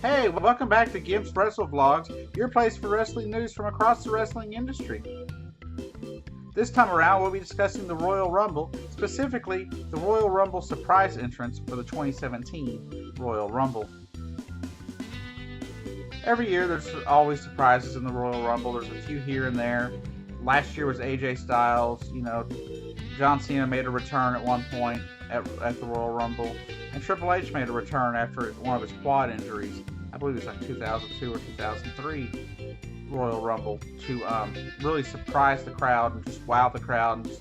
Hey, welcome back to Gimp's Wrestle Vlogs, your place for wrestling news from across the wrestling industry. This time around, we'll be discussing the Royal Rumble, specifically the Royal Rumble surprise entrance for the 2017 Royal Rumble. Every year, there's always surprises in the Royal Rumble. There's a few here and there. Last year was AJ Styles. John Cena made a return at one point at the Royal Rumble. And Triple H made a return after one of his quad injuries. I believe it was like 2002 or 2003 Royal Rumble to really surprise the crowd and just wow the crowd. And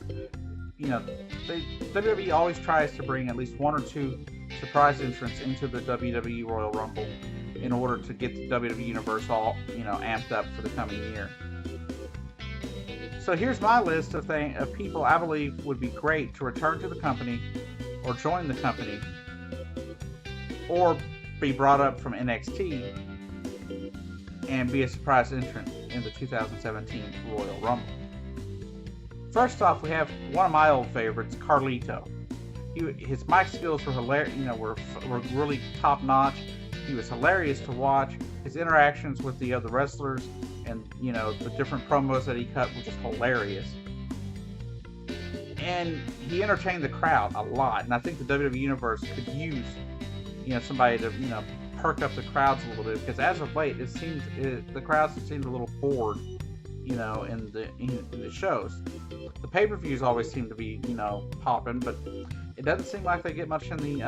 WWE always tries to bring at least one or two surprise entrants into the WWE Royal Rumble in order to get the WWE Universe all amped up for the coming year. So here's my list of people I believe would be great to return to the company or join the company or be brought up from NXT and be a surprise entrant in the 2017 Royal Rumble. First off, we have one of my old favorites, Carlito. His mic skills were hilarious, were really top notch. He was hilarious to watch. His interactions with the other wrestlers and the different promos that he cut were just hilarious. And he entertained the crowd a lot. And I think the WWE Universe could use somebody to perk up the crowds a little bit, because as of late the crowds have seemed a little bored in the shows. The pay-per-views always seem to be popping, but it doesn't seem like they get much in the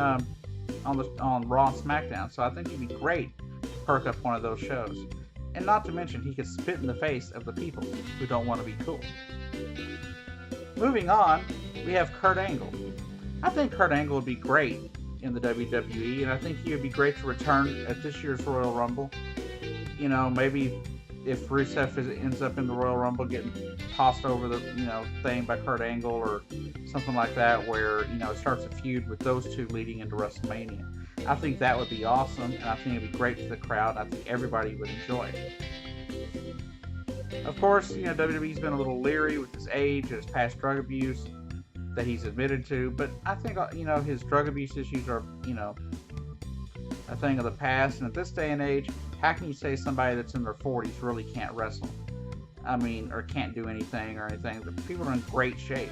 on Raw and SmackDown. So I think it'd be great to perk up one of those shows. And not to mention, he could spit in the face of the people who don't want to be cool. Moving on, we have Kurt Angle. I think Kurt Angle would be great in the WWE, and I think he would be great to return at this year's Royal Rumble. Maybe if Rusev ends up in the Royal Rumble getting tossed over the thing by Kurt Angle or something like that, where it starts a feud with those two leading into WrestleMania. I think that would be awesome, and I think it'd be great for the crowd. I think everybody would enjoy it. Of course, WWE's been a little leery with his age and his past drug abuse that he's admitted to, but I think his drug abuse issues are a thing of the past. And at this day and age, how can you say somebody that's in their 40s really can't wrestle? Or can't do anything or anything? The people are in great shape.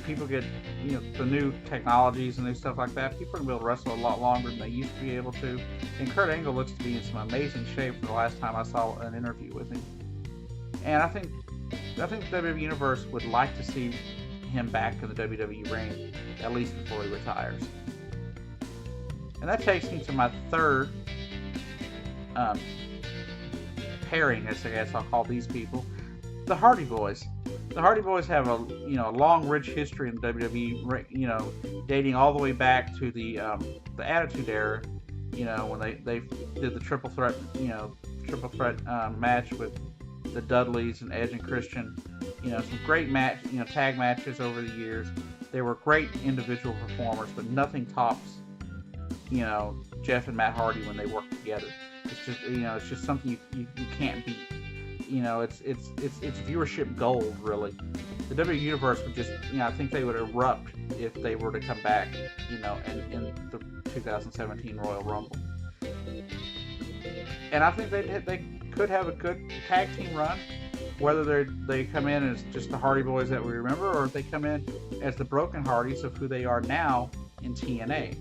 People get the new technologies and new stuff like that. People are gonna be able to wrestle a lot longer than they used to be able to. And Kurt Angle looks to be in some amazing shape from the last time I saw an interview with him. And I think the WWE Universe would like to see him back in the WWE ring, at least before he retires. And that takes me to my third pairing, I guess I'll call these people, the Hardy Boyz. The Hardy Boyz have a long, rich history in the WWE, dating all the way back to the Attitude Era, when they did the triple threat match with the Dudleys and Edge and Christian. Some great tag matches over the years. They were great individual performers, but nothing tops Jeff and Matt Hardy when they work together. It's just something you can't beat. It's viewership gold, really. The WWE Universe would just, I think they would erupt if they were to come back, in the 2017 Royal Rumble. And I think they could have a good tag team run, whether they come in as just the Hardy Boyz that we remember, or if they come in as the Broken Hardys of who they are now in TNA.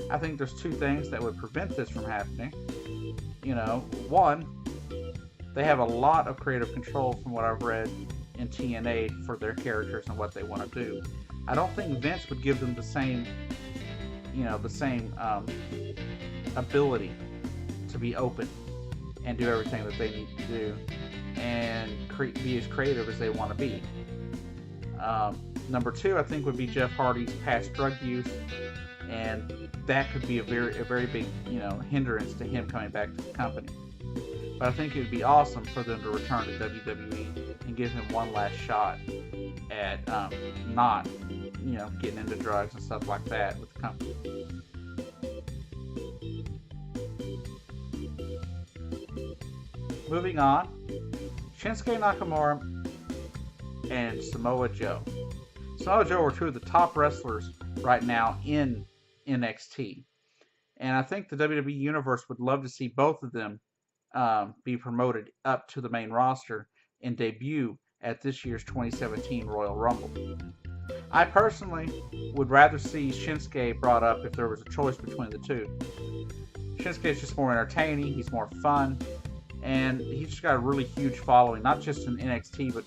I think there's two things that would prevent this from happening. One, they have a lot of creative control from what I've read in TNA for their characters and what they want to do. I don't think Vince would give them the same ability to be open and do everything that they need to do and be as creative as they want to be. Number two, I think, would be Jeff Hardy's past drug use, and that could be a very big hindrance to him coming back to the company. But I think it would be awesome for them to return to WWE and give him one last shot at not getting into drugs and stuff like that with the company. Moving on, Shinsuke Nakamura and Samoa Joe. Samoa Joe are two of the top wrestlers right now in NXT. And I think the WWE Universe would love to see both of them be promoted up to the main roster and debut at this year's 2017 Royal Rumble. I personally would rather see Shinsuke brought up if there was a choice between the two. Shinsuke is just more entertaining, he's more fun, and he's just got a really huge following, not just in NXT, but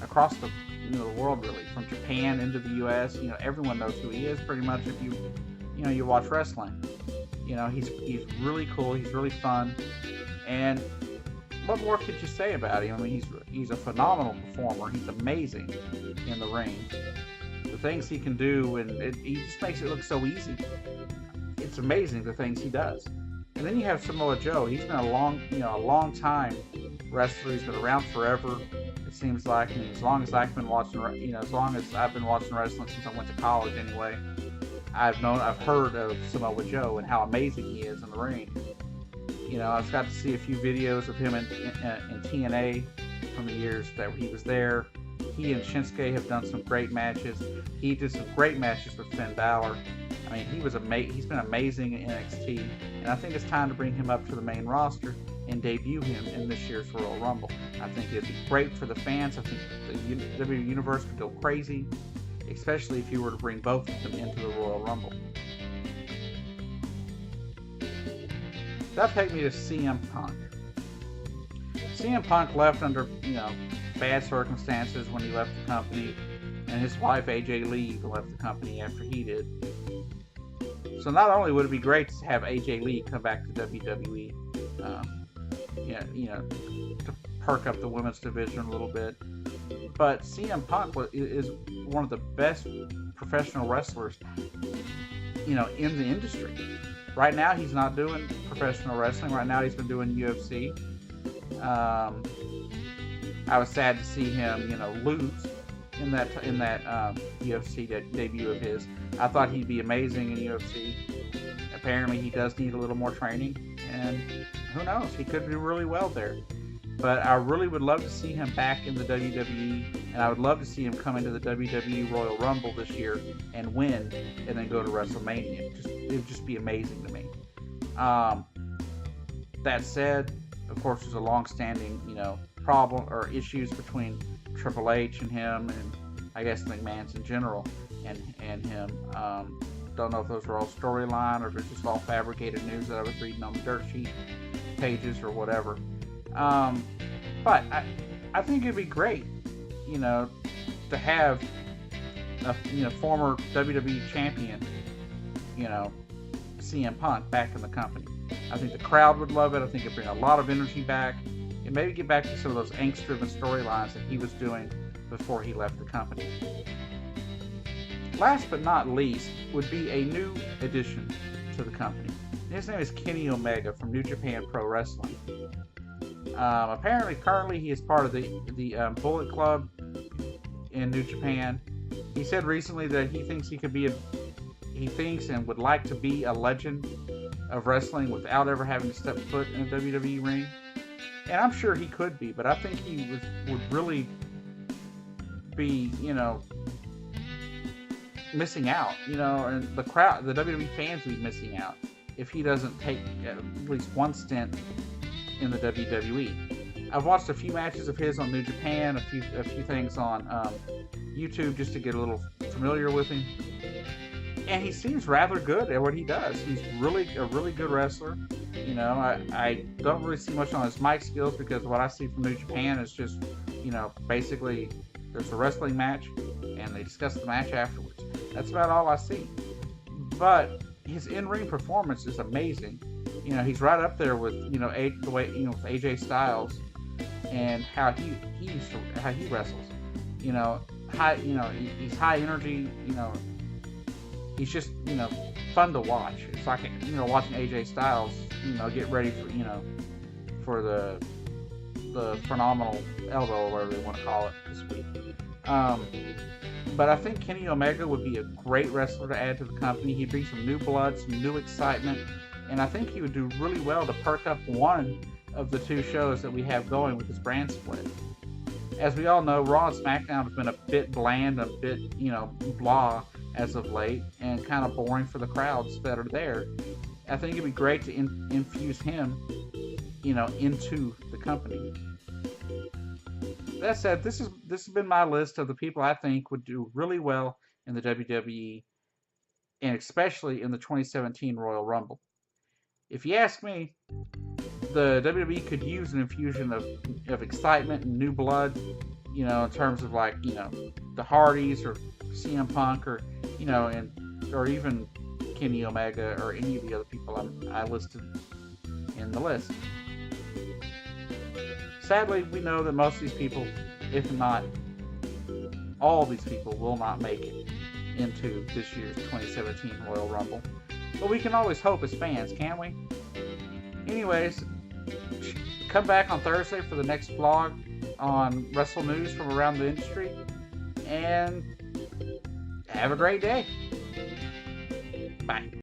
across the the world really, from Japan into the U.S. Everyone knows who he is pretty much if you watch wrestling. He's really cool, he's really fun, and what more could you say about him? I mean, he's a phenomenal performer. He's amazing in the ring. The things he can do, and he just makes it look so easy. It's amazing the things he does. And then you have Samoa Joe. He's been a long time wrestler. He's been around forever. It seems like, as long as I've been watching, as long as I've been watching wrestling since I went to college, anyway, I've heard of Samoa Joe and how amazing he is in the ring. I've got to see a few videos of him in TNA from the years that he was there. He and Shinsuke have done some great matches. He did some great matches with Finn Balor. I mean, he's been amazing in NXT, and I think it's time to bring him up to the main roster and debut him in this year's Royal Rumble. I think it'd be great for the fans. I think the WWE Universe would go crazy, especially if you were to bring both of them into the Royal Rumble. That takes me to CM Punk. CM Punk left under, bad circumstances when he left the company, and his wife AJ Lee left the company after he did. So not only would it be great to have AJ Lee come back to WWE, to perk up the women's division a little bit, but CM Punk is one of the best professional wrestlers, in the industry. Right now, he's not doing professional wrestling. Right now, he's been doing UFC. I was sad to see him, lose in that UFC debut of his. I thought he'd be amazing in UFC. Apparently, he does need a little more training, and who knows? He could do really well there. But I really would love to see him back in the WWE, and I would love to see him come into the WWE Royal Rumble this year and win, and then go to WrestleMania. It would just be amazing to me. That said, of course, there's a long-standing, problem or issues between Triple H and him, and I guess McMahon's in general, and him. Don't know if those are all storyline or if it's just all fabricated news that I was reading on the dirt sheet pages or whatever. But I think it'd be great, to have a former WWE champion, CM Punk back in the company. I think the crowd would love it. I think it'd bring a lot of energy back, and maybe get back to some of those angst-driven storylines that he was doing before he left the company. Last but not least would be a new addition to the company. His name is Kenny Omega from New Japan Pro Wrestling. Apparently, currently he is part of the Bullet Club in New Japan. He said recently that he thinks he thinks and would like to be a legend of wrestling without ever having to step foot in a WWE ring. And I'm sure he could be, but I think he would really be, missing out, and the crowd, the WWE fans would be missing out if he doesn't take at least one stint in the WWE. I've watched a few matches of his on New Japan, a few things on YouTube just to get a little familiar with him, and he seems rather good at what he does. He's a really good wrestler. I don't really see much on his mic skills because what I see from New Japan is just, basically there's a wrestling match and they discuss the match afterwards. That's about all I see. But his in-ring performance is amazing. He's right up there with, with AJ Styles and how he wrestles. He's high energy. He's just fun to watch. It's like watching AJ Styles get ready for the phenomenal elbow or whatever they want to call it this week. But I think Kenny Omega would be a great wrestler to add to the company. He'd bring some new blood, some new excitement, and I think he would do really well to perk up one of the two shows that we have going with this brand split. As we all know, Raw and SmackDown have been a bit bland, a bit, blah as of late, and kind of boring for the crowds that are there. I think it'd be great to infuse him, into the company. That said, this has been my list of the people I think would do really well in the WWE, and especially in the 2017 Royal Rumble. If you ask me, the WWE could use an infusion of excitement and new blood, in terms of the Hardys or CM Punk or even Kenny Omega or any of the other people I listed in the list. Sadly, we know that most of these people, if not all these people, will not make it into this year's 2017 Royal Rumble. But we can always hope as fans, can't we? Anyways, come back on Thursday for the next vlog on Wrestle news from around the industry. And have a great day. Bye.